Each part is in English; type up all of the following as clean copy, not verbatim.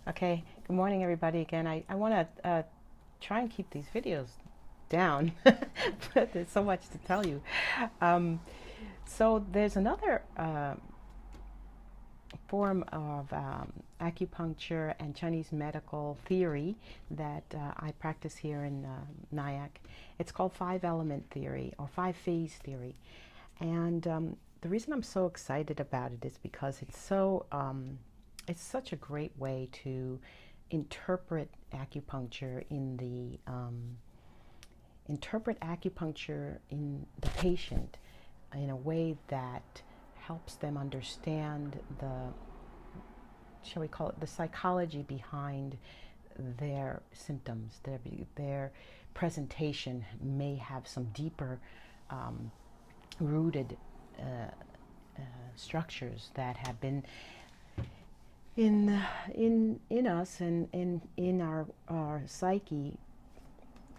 Okay, good morning, everybody. Again, I want to try and keep these videos down, but there's so much to tell you. Um, so there's another form of acupuncture and Chinese medical theory that I practice here in Nyack. It's called five element theory or five phase theory. And the reason I'm so excited about it is because it's such a great way to interpret acupuncture in the patient in a way that helps them understand the, shall we call it, the psychology behind their symptoms. Their presentation may have some deeper rooted structures that have been in us and in our psyche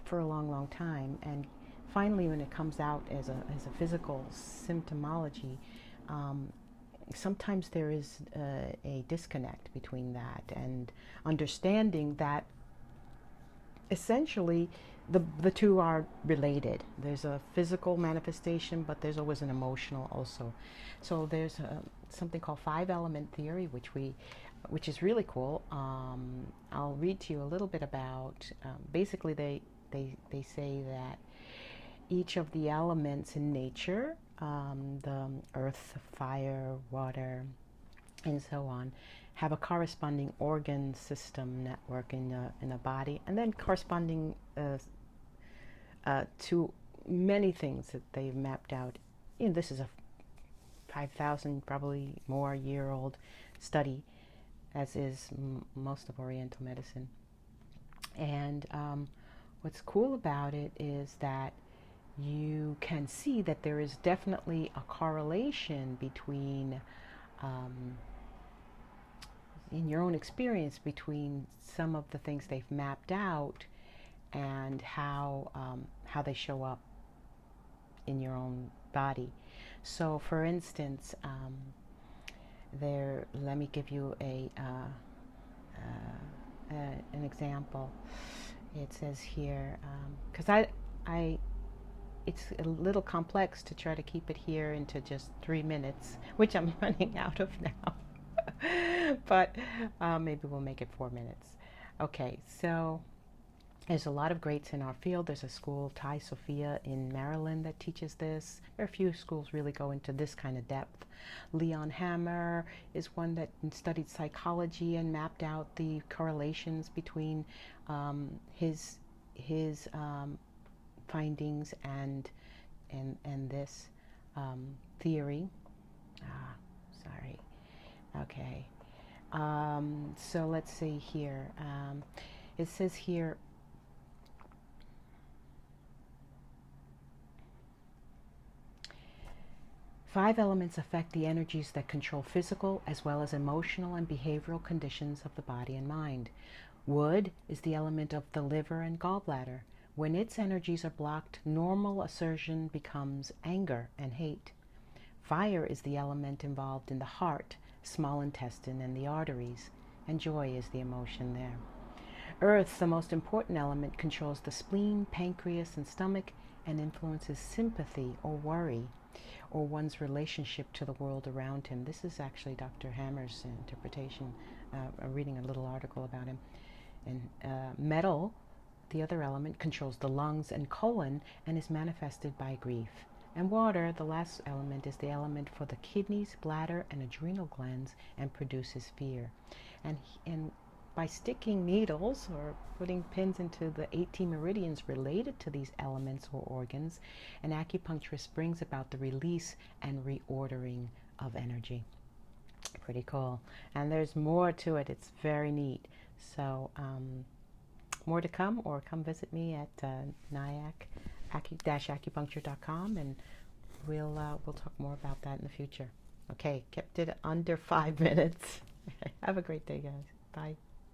for a long time, and finally when it comes out as a physical symptomology, sometimes there is a disconnect between that and understanding that essentially the two are related. There's a physical manifestation, but there's always an emotional also. So there's something called five element theory, which is really cool. I'll read to you a little bit about. Basically, they say that each of the elements in nature, the earth, fire, water, and so on, have a corresponding organ system network in a body, and then corresponding to many things that they've mapped out. This is a 5,000, probably more year old study, as is most of Oriental medicine. And what's cool about it is that you can see that there is definitely a correlation between in your own experience between some of the things they've mapped out and how they show up in your own body. So, for instance, let me give you an example. It says here, because it's a little complex to try to keep it here into just 3 minutes, which I'm running out of now. But maybe we'll make it 4 minutes. Okay, so there's a lot of greats in our field. There's a school, Thai Sophia in Maryland, that teaches this. Very few schools really go into this kind of depth. Leon Hammer is one that studied psychology and mapped out the correlations between his findings and this theory. Sorry. Okay. So let's see here. It says here, five elements affect the energies that control physical as well as emotional and behavioral conditions of the body and mind. Wood is the element of the liver and gallbladder. When its energies are blocked, normal assertion becomes anger and hate. Fire is the element involved in the heart, small intestine, and the arteries, and joy is the emotion there. Earth, the most important element, controls the spleen, pancreas, and stomach, and influences sympathy or worry, or one's relationship to the world around him. This is actually Dr. Hammer's interpretation. I'm reading a little article about him. And metal, the other element, controls the lungs and colon and is manifested by grief. And water, the last element, is the element for the kidneys, bladder, and adrenal glands and produces fear. And by sticking needles or putting pins into the 18 meridians related to these elements or organs, an acupuncturist brings about the release and reordering of energy. Pretty cool. And there's more to it. It's very neat. So more to come, or come visit me at Nyack acupuncture.com, and we'll talk more about that in the future. Okay, kept it under 5 minutes. Have a great day, guys. Bye.